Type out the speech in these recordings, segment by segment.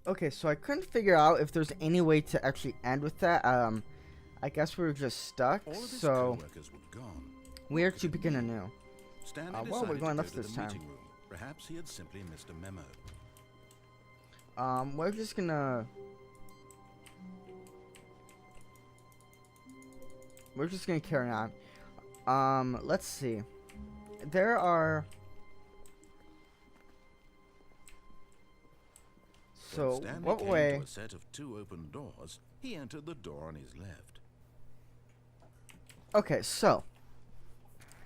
Okay, so I couldn't figure out if there's any way to actually end with that. I guess we were just stuck. All of his So co-workers were gone. we are to begin anew. Stanley Well, we're decided going to left go to this the time. meeting room. Perhaps he had simply missed a memo. We're just gonna. We're just gonna carry on. Let's see. There are. So When Stanley what came way? to a set of 2 open doors, he entered the door on his left. Okay, so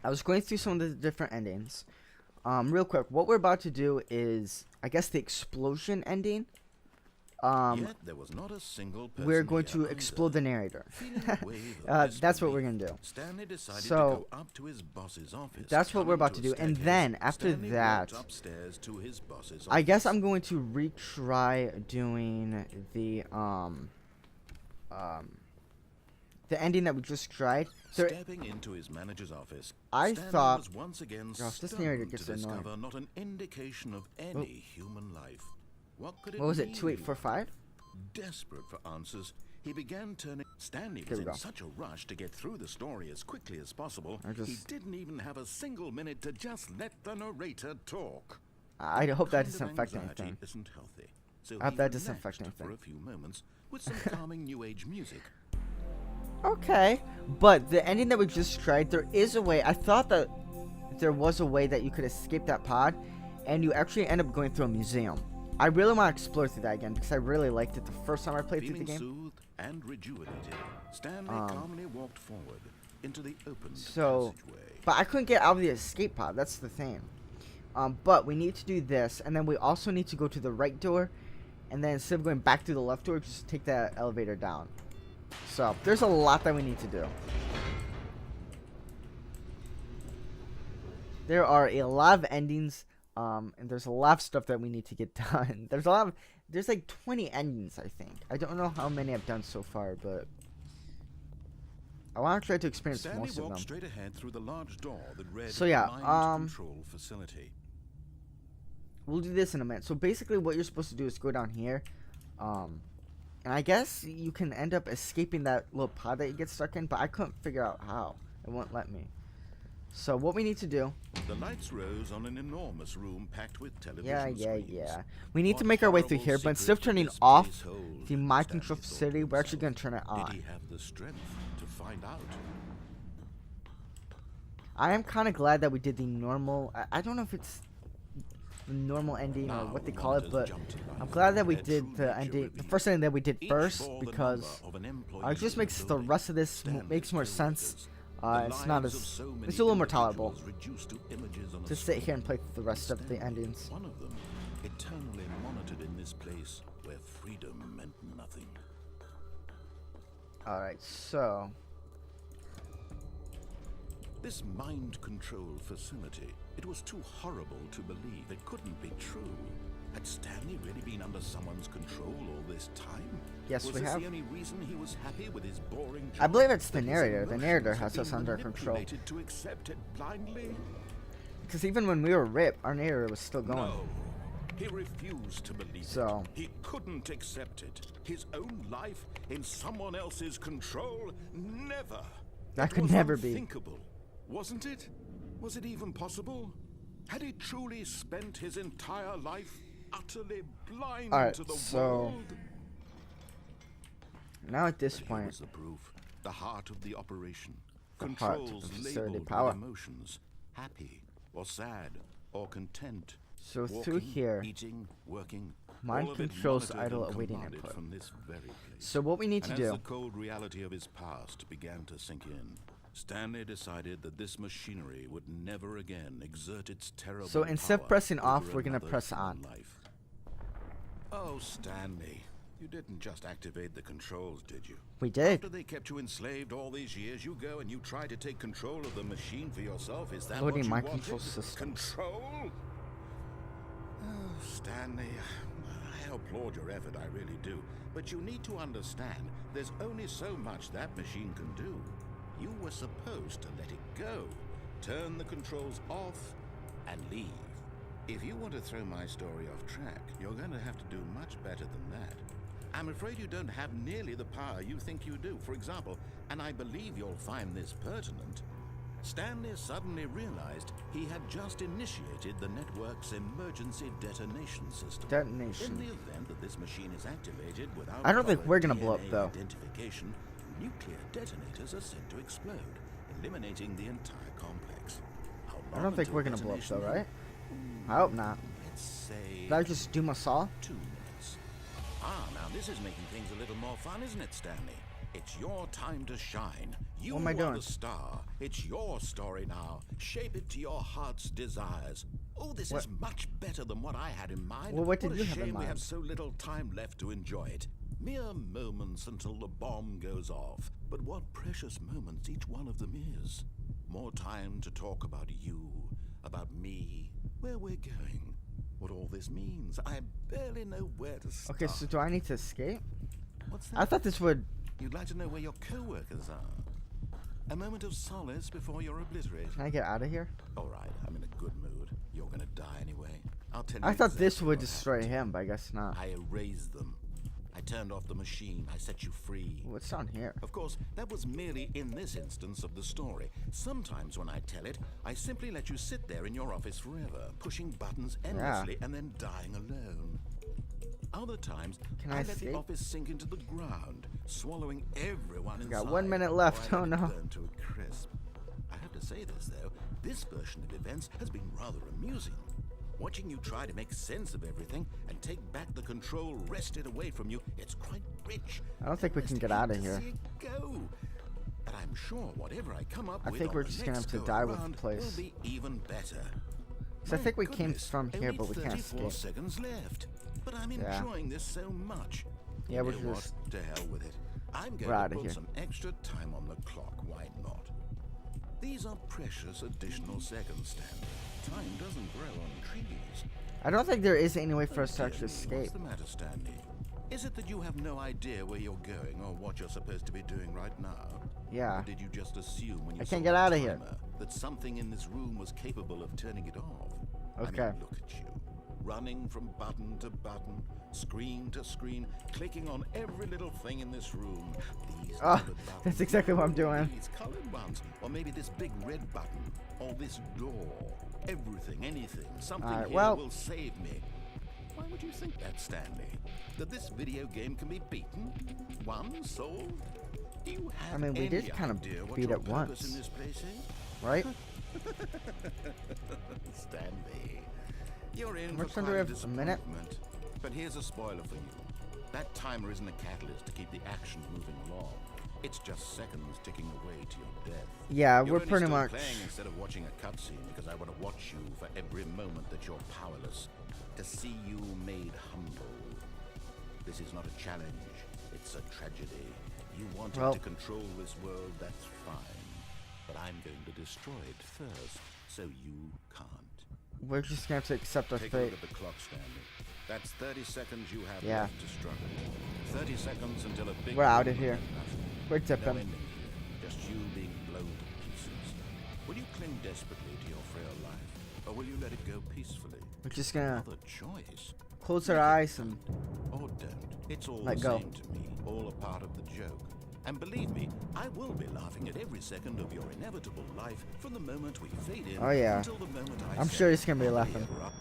I was going through some of the different endings. Real quick, what we're about to do is, I guess, the explosion ending. Yet there was not a single person We're going here to explode the narrator. Feeling a wave of That's what we're disbelief, gonna do. Stanley decided So, to go up to his boss's office. that's what we're Coming about to a do, and staircase, then after Stanley that, walked upstairs to his boss's I guess office. I'm going to retry doing the ending that we just tried. So Stepping into his manager's office, I Stanley thought. was once again Gosh, this stunned narrator to gets annoying. discover not an indication of any human life. What could it What was it? mean? 2845? Desperate for answers, he began turning. Stanley Here was we in go. such a rush to get through the story as quickly as possible, I he just- didn't even have a single minute to just let the narrator talk. I hope that Kind of doesn't affect anxiety anything. isn't healthy, so I hope he that doesn't affect relaxed for anything. a few moments with some calming new age music. Okay, but the ending that we just tried, there is a way. I thought that there was a way that you could escape that pod, and you actually end up going through a museum. I really want to explore through that again because I really liked it the first time I played through the Feeling game. soothed and rejuvenated, Stanley calmly walked forward into the open So, passageway. but I couldn't get out of the escape pod. That's the thing. But we need to do this, and then we also need to go to the right door, and then instead of going back through the left door, just take that elevator down. So there's a lot that we need to do. There are a lot of endings, and there's a lot of stuff that we need to get done. There's like 20 endings, I think. I don't know how many I've done so far, but I want to try to experience Stanley most of walked them. straight ahead through the large door that read So yeah, Mind Control Facility. We'll do this in a minute. So basically what you're supposed to do is go down here. And I guess you can end up escaping that little pod that you get stuck in, but I couldn't figure out how. It won't let me. So what we need to do. The lights rose on an enormous room packed with television Yeah. screens. We need to What make our way through horrible here, but instead of secret turning did this off place hold? the mind Stanley control thought to facility, we're actually going himself. to turn it on. Did he have the strength to find out? I am kind of glad that we did the normal. I don't know if it's the normal ending or what they call it, but I'm glad that we did the ending, the first ending that we did first, because it just makes the rest of this makes more sense. It's not as it's a little more tolerable to sit here and play through the rest of the endings. One of them, eternally monitored in this place where freedom meant nothing. All right, so This mind control facility, it was too horrible to believe. It couldn't be true. Had Stanley really been under someone's control all this time? Yes, was we this have. the only reason he was happy with his boring job? I believe it's the That his narrator. The narrator emotions has had us been under control. manipulated to accept it blindly? Because even when we were ripped, our narrator was still going. No. He refused to believe So- it. He couldn't accept it. His own life in someone else's control? Never. That It could was never be. unthinkable, wasn't it? Was it even possible? Had he truly spent his entire life utterly blind Alright, to the so world? now at this But here point, was the proof. The heart of the operation. The heart of Controls the facility, labeled power. with emotions. Happy or sad or content. so Walking, through here, eating, working, mind all of it controls monitored idle and awaiting commanded input. from this very place. So what we need to And as do, the cold reality of his past began to sink in, Stanley decided that this machinery would never again exert its terrible So instead of power pressing off, over we're gonna another press human on. life. Oh, Stanley, you didn't just activate the controls, did you? we did. After they kept you enslaved all these years, you go and you try to take control of the machine for yourself. Is that Loading what you mind wanted? control systems. Control? Oh, Stanley, I applaud your effort, I really do. But you need to understand, there's only so much that machine can do. You were supposed to let it go, turn the controls off, and leave. If you want to throw my story off track, you're going to have to do much better than that. I'm afraid you don't have nearly the power you think you do. For example, and I believe you'll find this pertinent, Stanley suddenly realized he had just initiated the network's emergency detonation system. Detonation. In the event that this machine is activated without I don't think we're gonna DNA blow up, though. identification, nuclear detonators are said to explode, eliminating the entire complex. How I long don't think until we're gonna blow up, though, detonation? right? I hope not. Let's say Did I just do my saw? 2 minutes. Now this is making things a little more fun, isn't it, Stanley? It's your time to shine. You What am I are doing? the star. It's your story now. Shape it to your heart's desires. Oh, this What? is much better than what I had in mind. Well, what did a you have in shame we mind? have so little time left to enjoy it. Mere moments until the bomb goes off. But what precious moments each one of them is. More time to talk about you, about me, where we're going, what all this means. I barely know where to start. Okay, so do I need to escape? What's that? I thought this would. You'd like to know where your co-workers are. A moment of solace before you're obliterated. Can I get out of here? All right, I'm in a good mood. You're gonna die anyway. I'll tell you. I thought this exactly would what destroy happened. him, but I guess not. I erased them. I turned off the machine. I set you free. What's down here? Of course, that was merely in this instance of the story. Sometimes when I tell it, I simply let you sit there in your office forever, pushing buttons endlessly and then dying alone. Other times, Can I let escape? the office sink into the ground, swallowing everyone inside. Got 1 minute left. or I Oh, let it no. burn to a crisp. I have to say this, though. This version of events has been rather amusing. Watching you try to make sense of everything and take back the control wrested away from you, it's quite rich. I don't think we can Almost get out of hate to here. see it go. But I'm sure whatever I come up I with think on we're the just gonna have next to go die with the around place. will be even better. 'Cause I My think we came goodness, from here, only but we can't 34 escape. seconds left. But I'm Yeah. enjoying this so much. Yeah, You we're know just- what? To hell with it. I'm going We're to outta put here. some extra time on the clock. Why not? These are precious additional seconds, Stanley. Time doesn't grow on trees. I don't think there is any way for us to Dear actually me, escape. What's the matter, Stanley? Is it that you have no idea where you're going or what you're supposed to be doing right now? Yeah. Or did you just assume when you I saw can't get the outta here. timer that something in this room was capable of turning it off? Okay. I mean, look at you. Running from button to button, screen to screen, clicking on every little thing in this room. These Ah, colored buttons, that's exactly what I'm doing. These colored ones, or maybe this big red button, or this door. Everything, anything, something Alright, here well- will save me. Why would you think that, Stanley? That this video game can be beaten? Won? Solved? Do you have I mean, we any did kind of idea what beat your it purpose once. in this place is? Right? Stanley, you're in How much for time do quite we a have? A minute? disappointment. But here's a spoiler for you. That timer isn't a catalyst to keep the action moving along. It's just seconds ticking away to your death. Yeah, You're we're only pretty still much. playing instead of watching a cutscene because I want to watch you for every moment that you're powerless. To see you made humble. This is not a challenge. It's a tragedy. You wanted Well- to control this world, that's fine. But I'm going to destroy it first, so you can't. We're just gonna have to accept our Take a look fate. at the clock, Stanley. That's 30 seconds you have Yeah. left to struggle. 30 seconds until a big... We're outta moment here. of nothing. We're No dipping. ending here. Just you being blown to pieces. Will you cling desperately to your frail life, or will you let it go peacefully? We're just gonna Another choice. close our eyes and Or don't. It's all Let the go. same to me. All a part of the joke. And believe me, I will be laughing at every second of your inevitable life from the moment we fade in Oh, yeah. until the moment I I'm say, sure he's gonna be "Happily laughing. ever after."